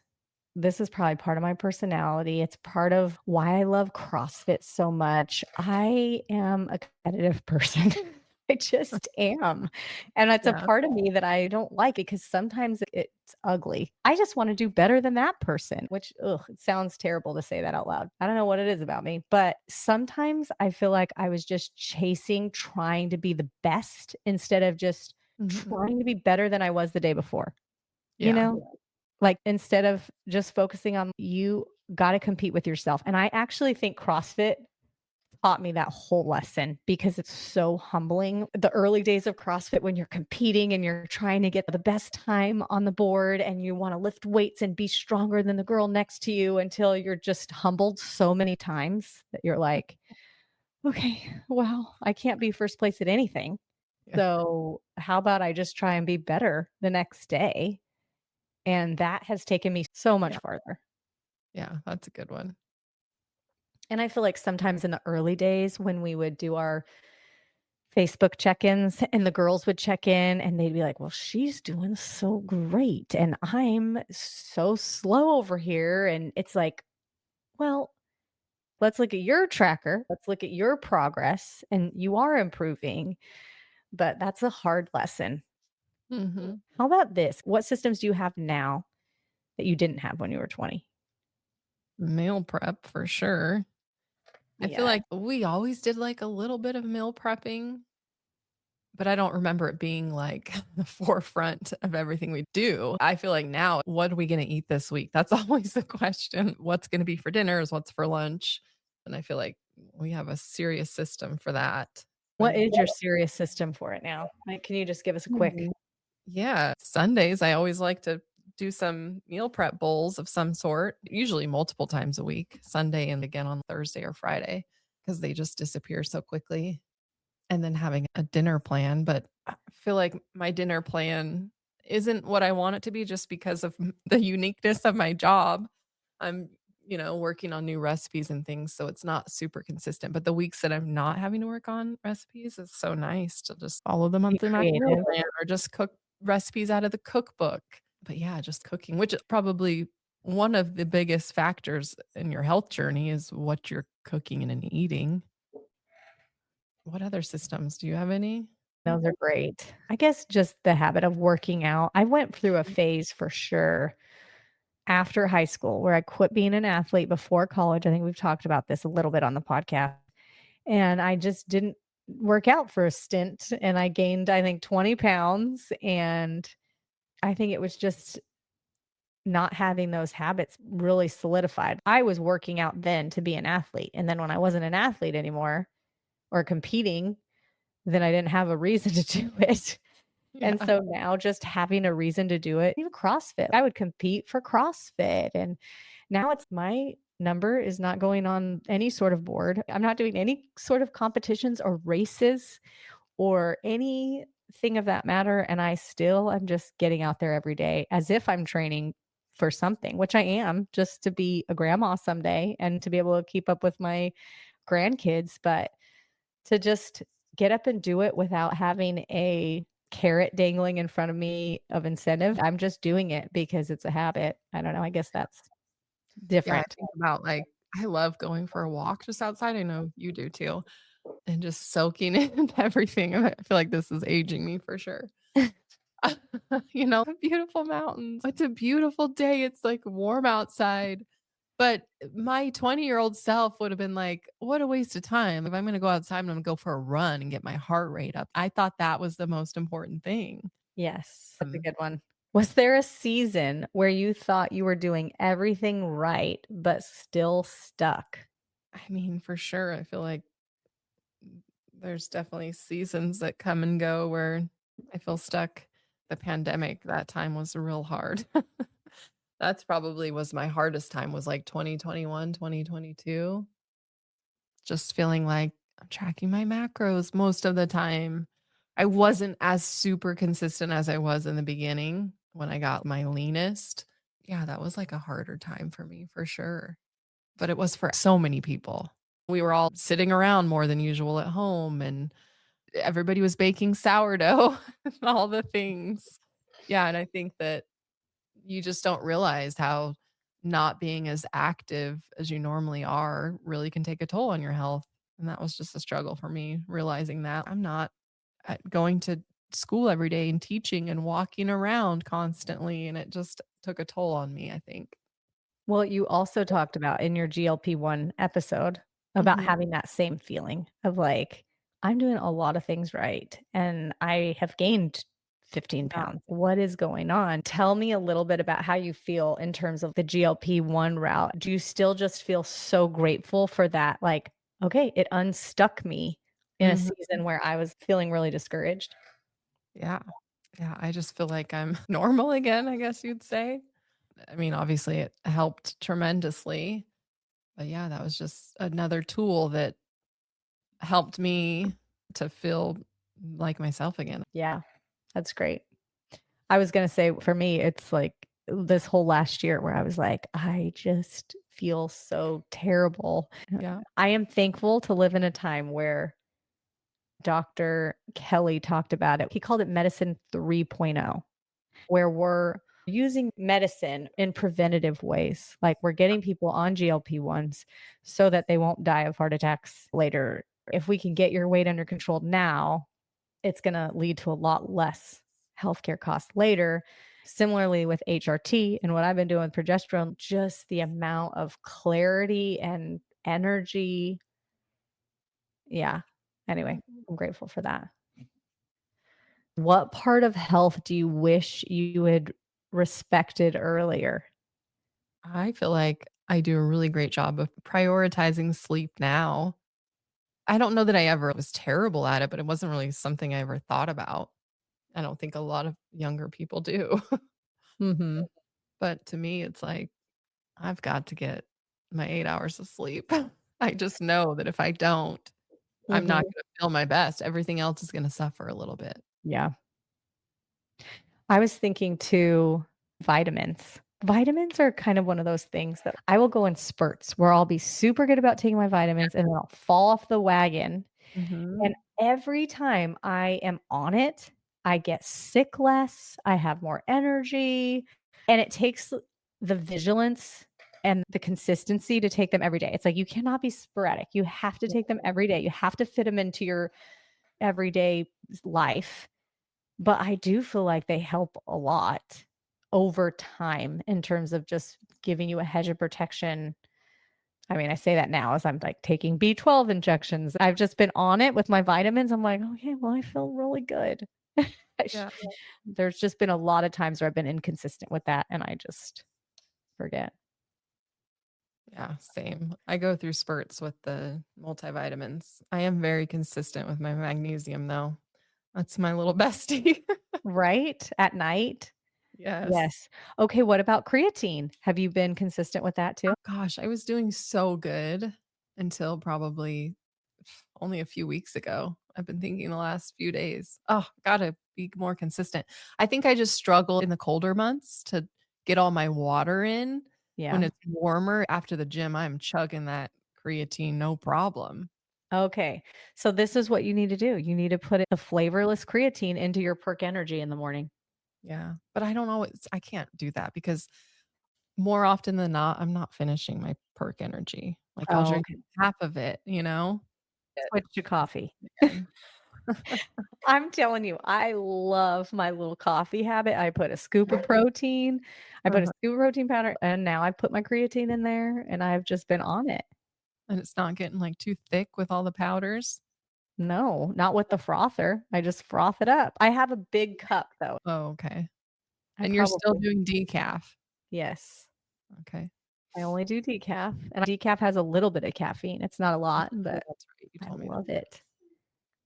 this is probably part of my personality. It's part of why I love CrossFit so much. I am a competitive person. I just am. And it's a Yeah. part of me that I don't like because sometimes it's ugly. I just want to do better than that person, which, ugh, it sounds terrible to say that out loud. I don't know what it is about me, but sometimes I feel like I was just chasing, trying to be the best instead of just Mhm. trying to be better than I was the day before. You Yeah. know? Like, instead of just focusing on you gotta compete with yourself, and I actually think CrossFit taught me that whole lesson because it's so humbling. The early days of CrossFit when you're competing and you're trying to get the best time on the board and you wanna lift weights and be stronger than the girl next to you until you're just humbled so many times that you're like, "Okay, well, I can't be first place at anything. Yeah. So, how about I just try and be better the next day?" And that has taken me so much Yeah. farther. Yeah, that's a good one. And I feel like sometimes in the early days when we would do our Facebook check-ins and the girls would check in and they'd be like, "Well, she's doing so great and I'm so slow over here." And it's like, "Well, let's look at your tracker. Let's look at your progress and you are improving." But that's a hard lesson. Mhm. How about this? What systems do you have now that you didn't have when you were 20? Meal prep for sure. I feel Yeah. like we always did, like, a little bit of meal prepping, but I don't remember it being, like, the forefront of everything we do. I feel like now, "What are we gonna eat this week?" That's always the question. What's gonna be for dinners? What's for lunch? And I feel like we have a serious system for that. What And is your serious system for it now? Like, can you just give us a quick? yeah, Sundays, I always like to do some meal prep bowls of some sort, usually multiple times a week, Sunday and again on Thursday or Friday, because they just disappear so quickly. And then having a dinner plan. But I feel like my dinner plan isn't what I want it to be just because of the uniqueness of my job. I'm, working on new recipes and things, so it's not super consistent. But the weeks that I'm not having to work on recipes, it's so nice to just follow the Be monthly macro creative. plan or just cook recipes out of the cookbook. But yeah, just cooking, which is probably one of the biggest factors in your health journey is what you're cooking and eating. What other systems? Do you have any? Those are great. I guess just the habit of working out. I went through a phase for sure after high school where I quit being an athlete before college. I think we've talked about this a little bit on the podcast. And I just didn't work out for a stint and I gained, I think, 20 pounds. And I think it was just not having those habits really solidified. I was working out then to be an athlete. And then when I wasn't an athlete anymore or competing, then I didn't have a reason to do it. And Yeah. so now just having a reason to do it, even CrossFit, I would compete for CrossFit. And now it's my number is not going on any sort of board. I'm not doing any sort of competitions or races or anything of that matter. And I still am just getting out there every day as if I'm training for something, which I am, just to be a grandma someday and to be able to keep up with my grandkids. But to just get up and do it without having a carrot dangling in front of me of incentive. I'm just doing it because it's a habit. I don't know. I guess that's Yeah, I different. think about, I love going for a walk just outside, I know you do too, and just soaking in everything. I feel like this is aging me for sure. The beautiful mountains. It's a beautiful day, it's, warm outside, but my 20-year-old self would have been like, "What a waste of time. If I'm gonna go outside, I'm gonna go for a run and get my heart rate up." I thought that was the most important thing. Yes, that's a Um, good one. Was there a season where you thought you were doing everything right, but still stuck? I mean, for sure, I feel like there's definitely seasons that come and go where I feel stuck. The pandemic, that time was real hard. That's probably was my hardest time was like 2021, 2022. Just feeling like I'm tracking my macros most of the time. I wasn't as super consistent as I was in the beginning when I got my leanest. Yeah, that was like a harder time for me for sure. But it was for so many people. We were all sitting around more than usual at home and everybody was baking sourdough and all the things. Yeah, and I think that you just don't realize how not being as active as you normally are really can take a toll on your health. And that was just a struggle for me, realizing that I'm not going to school every day and teaching and walking around constantly. And it just took a toll on me, I think. Well, you also talked about in your GLP-1 episode about Mhm. having that same feeling of like, I'm doing a lot of things right and I have gained 15 Yeah. pounds. What is going on? Tell me a little bit about how you feel in terms of the GLP-1 route. Do you still just feel so grateful for that? Like, okay, it unstuck me in a Mhm. season where I was feeling really discouraged. Yeah. Yeah. I just feel like I'm normal again, I guess you'd say. I mean, obviously, it helped tremendously. But yeah, that was just another tool that helped me to feel like myself again. Yeah, that's great. I was gonna say for me, it's like this whole last year where I was like, I just feel so terrible. Yeah. I am thankful to live in a time where Dr. Kelly talked about it. He called it medicine 3.0, where we're using medicine in preventative ways. Like we're getting people on GLP-1s so that they won't die of heart attacks later. If we can get your weight under control now, it's going to lead to a lot less healthcare costs later. Similarly with HRT and what I've been doing with progesterone, just the amount of clarity and energy. Yeah. Anyway, I'm grateful for that. What part of health do you wish you had respected earlier? I feel like I do a really great job of prioritizing sleep now. I don't know that I ever was terrible at it, but it wasn't really something I ever thought about. I don't think a lot of younger people do. Mhm. But to me, it's like, I've got to get my 8 hours of sleep. I just know that if I don't, I'm not Mhm. gonna feel my best. Everything else is gonna suffer a little bit. Yeah. I was thinking too, vitamins. Vitamins are kind of one of those things that I will go in spurts where I'll be super good about taking my vitamins and then I'll fall off the wagon. Mhm. And every time I am on it, I get sick less, I have more energy, and it takes the vigilance and the consistency to take them every day. It's like you cannot be sporadic. You have to take them every day. You have to fit them into your everyday life. But I do feel like they help a lot over time in terms of just giving you a hedge of protection. I mean, I say that now as I'm like taking B12 injections. I've just been on it with my vitamins. I'm like, okay, well, I feel really good. Yeah. There's just been a lot of times where I've been inconsistent with that and I just forget. Yeah, same. I go through spurts with the multivitamins. I am very consistent with my magnesium, though. That's my little bestie. Right? At night. Yes. Yes. Okay. What about creatine? Have you been consistent with that too? Gosh, I was doing so good until probably only a few weeks ago. I've been thinking the last few days, oh, gotta be more consistent. I think I just struggle in the colder months to get all my water in. When Yeah. it's warmer after the gym, I'm chugging that creatine, no problem. Okay. So this is what you need to do. You need to put the flavorless creatine into your perk energy in the morning. Yeah, but I don't always I can't do that because more often than not, I'm not finishing my perk energy. Like, I'll Oh, drink okay. half of it, you know? Switch to coffee. And I'm telling you, I love my little coffee habit. I put a scoop of protein, I put a uh scoop of protein powder, and now I put my creatine in there, and I've just been on it. and it's not getting, like, too thick with all the powders. No, not with the frother. I just froth it up. I have a big cup though. Oh, okay. I And you're still probably doing decaf. yes. Okay. I only do decaf, and decaf has a little bit of caffeine. It's not a lot, Oh, but that's right, you I told me that. love it.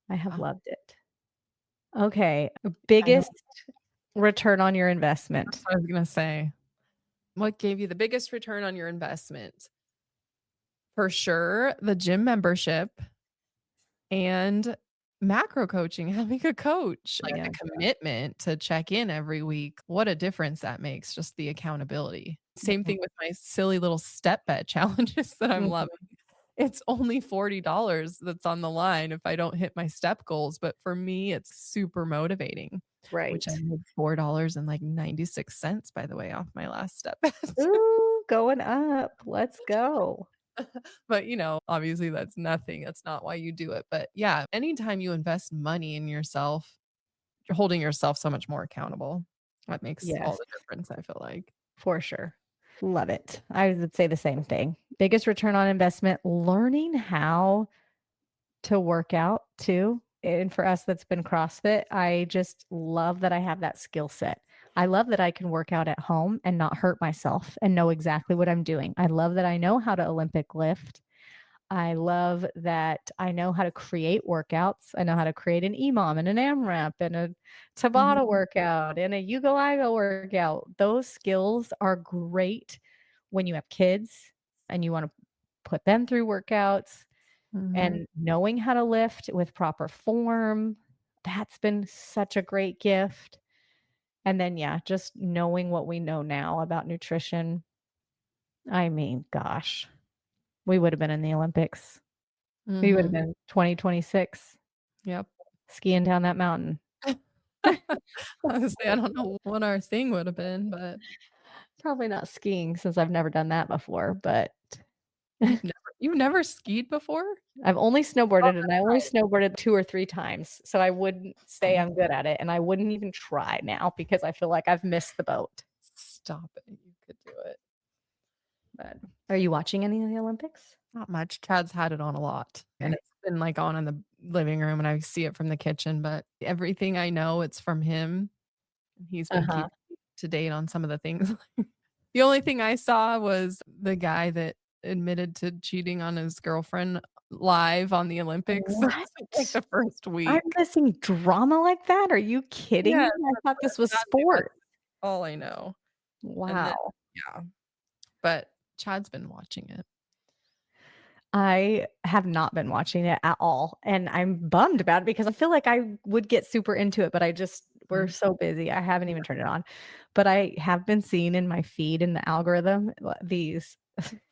I have Yeah. loved it. Okay, I don't biggest return on your that's investment. what I was gonna say. What gave you the biggest return on your investment? For sure, the gym membership and macro coaching, having a coach, like, Yeah. the commitment to check in every week, what a difference that makes, just the accountability. Same Mhm. thing with my silly little step bed challenges that I'm loving. Mhm. It's only $40 that's on the line if I don't hit my step goals, but for me, it's super motivating, which I Right. made $4.96, by the way, off my last step bed. Ooh, going up. Let's go. But, obviously that's nothing. That's not why you do it. But yeah, anytime you invest money in yourself, you're holding yourself so much more accountable. That makes all Yes, the difference, I feel like. for sure. Love it. I would say the same thing. Biggest return on investment, learning how to work out too. And for us, that's been CrossFit. I just love that I have that skill set. I love that I can work out at home and not hurt myself and know exactly what I'm doing. I love that I know how to Olympic lift. I love that I know how to create workouts. I know how to create an EMOM and an AMRAP and a Mhm, Tabata workout and a Yugo Ligo workout. Those skills are great when you have kids and you want to put them through workouts mhm, and knowing how to lift with proper form. That's been such a great gift. And then, yeah, just knowing what we know now about nutrition. I mean, gosh, we would have been in the Olympics. We would have mhm. been 2026 Yep. skiing down that mountain. Honestly, I don't know what our thing would have been, but Probably not skiing since I've never done that before, but you've never skied before? I've only Oh, snowboarded and I that's only right. snowboarded 2 or 3 times. So I wouldn't say I'm good at it and I wouldn't even try now because I feel like I've missed the boat. Stop it. You could do it. But are you watching any of the Olympics? Not much. Chad's had it on a lot, and Okay. it's been, like, on in the living room, and I see it from the kitchen, but everything I know, it's from him, and he's been Uh-huh. keeping me to date on some of the things. The only thing I saw was the guy that admitted to cheating on his girlfriend live on the Olympics. What? Like the first I'm week. missing drama like that? Are you kidding Yeah, me? I thought this was that's sport. all I know. And then Wow. yeah, but Chad's been watching it. I have not been watching it at all, and I'm bummed about it because I feel like I would get super into it, but we're so busy. I haven't even turned it on. But I have been seeing in my feed in the algorithm these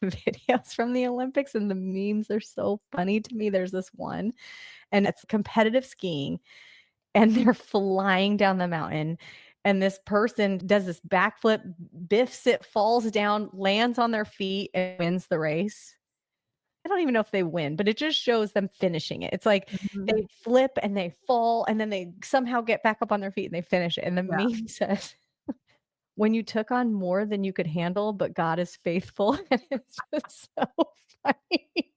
videos from the Olympics, and the memes are so funny to me. There's this one, and it's competitive skiing, and they're flying down the mountain. And this person does this backflip, biffs it, falls down, lands on their feet, and wins the race. I don't even know if they win, but it just shows them finishing it. It's like they flip and they fall and then they somehow get back up on their feet and they finish it. And the meme says, when you took on more than you could handle, but God is faithful. And it's just so funny.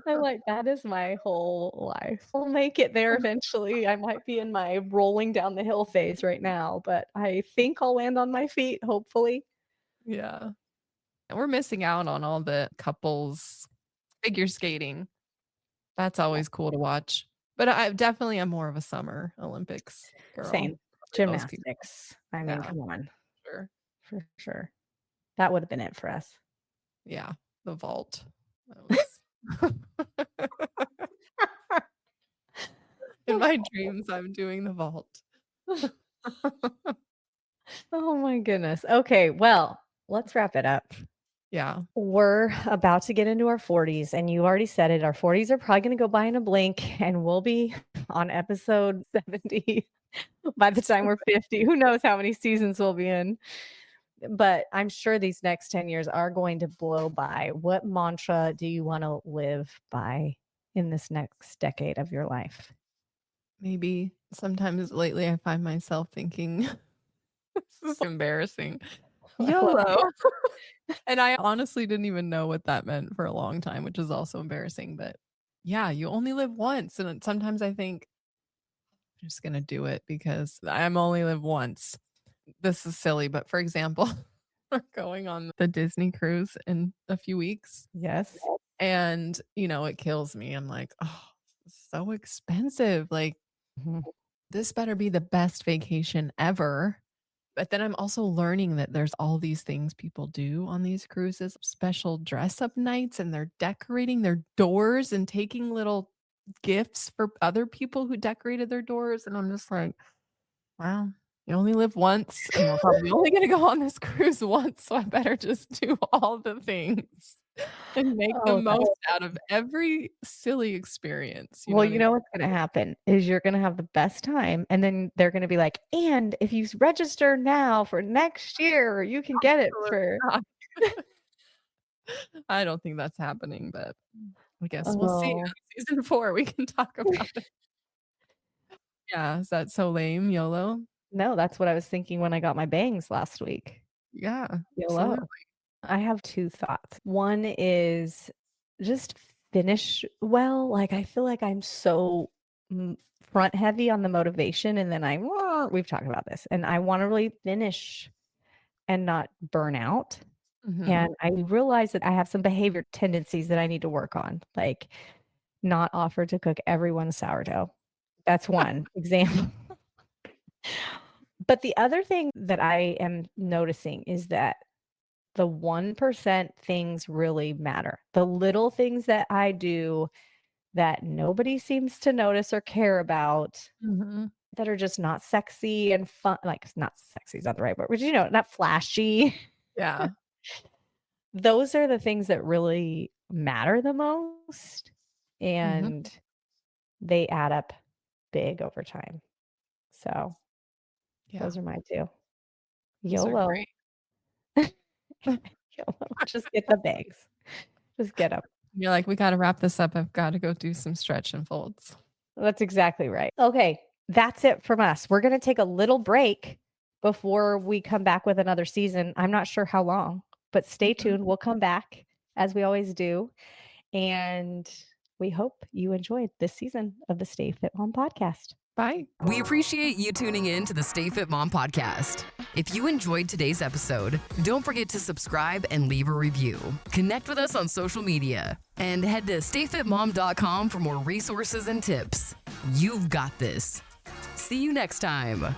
I'm like, that is my whole life. I'll make it there eventually. I might be in my rolling down the hill phase right now, but I think I'll land on my feet, hopefully. Yeah. And we're missing out on all the couples figure skating. That's always cool to watch. But I definitely am more of a summer Olympics girl. Same. Probably most people. Gymnastics. I mean, Yeah. come on. Sure. For sure. That would have been it for us. Yeah. The vault. That was in my dreams, I'm doing the vault. Oh my goodness. Okay, well, let's wrap it up. Yeah. We're about to get into our 40s, and you already said it. Our 40s are probably going to go by in a blink, and we'll be on episode 70 by the time we're 50. Who knows how many seasons we'll be in? But I'm sure these next 10 years are going to blow by. What mantra do you want to live by in this next decade of your life? Maybe sometimes lately I find myself thinking, this is embarrassing. YOLO. And I honestly didn't even know what that meant for a long time, which is also embarrassing. But yeah, you only live once. And sometimes I think I'm just going to do it because I'm only live once. This is silly. But for example, we're going on the Disney cruise in a few weeks. Yes. And, it kills me. I'm like, oh, it's so expensive. Like, Mhm. this better be the best vacation ever. But then I'm also learning that there's all these things people do on these cruises, special dress up nights, and they're decorating their doors and taking little gifts for other people who decorated their doors. And I'm just like, wow, you only live once, and we're probably only going to go on this cruise once. So I better just do all the things and make the Oh, most out of every silly experience. You know well, what I you mean? know what's gonna happen is you're gonna have the best time, and then they're gonna be like, "And if you register now for next year, you can get it for." I don't think that's happening, but I guess we'll see. Oh, On season 4, we can talk about it. Yeah, is that so lame? YOLO? no, that's what I was thinking when I got my bangs last week. Yeah, YOLO. absolutely. I have 2 thoughts. One is just finish well. Like, I feel like I'm so front heavy on the motivation, and then we've talked about this, and I want to really finish and not burn out. Mhm. And I realize that I have some behavior tendencies that I need to work on, like not offer to cook everyone's sourdough. That's one example. But the other thing that I am noticing is that the 1% things really matter. The little things that I do that nobody seems to notice or care about Mhm. that are just not sexy and fun, like not sexy is not the right word, but not flashy. Yeah. Those are the things that really matter the most, Mhm. and they add up big over time. So Yeah. those are my 2. Those are YOLO. great. YOLO. Just get the bags. Just get them. You're like, "We gotta wrap this up. I've gotta go do some stretch and folds." That's exactly right. Okay, that's it from us. We're gonna take a little break before we come back with another season. I'm not sure how long, but stay Mhm. tuned. We'll come back as we always do. And we hope you enjoyed this season of the Stay Fit Mom podcast. Bye. We appreciate you tuning in to the Stay Fit Mom podcast. If you enjoyed today's episode, don't forget to subscribe and leave a review. Connect with us on social media and head to stayfitmom.com for more resources and tips. You've got this. See you next time.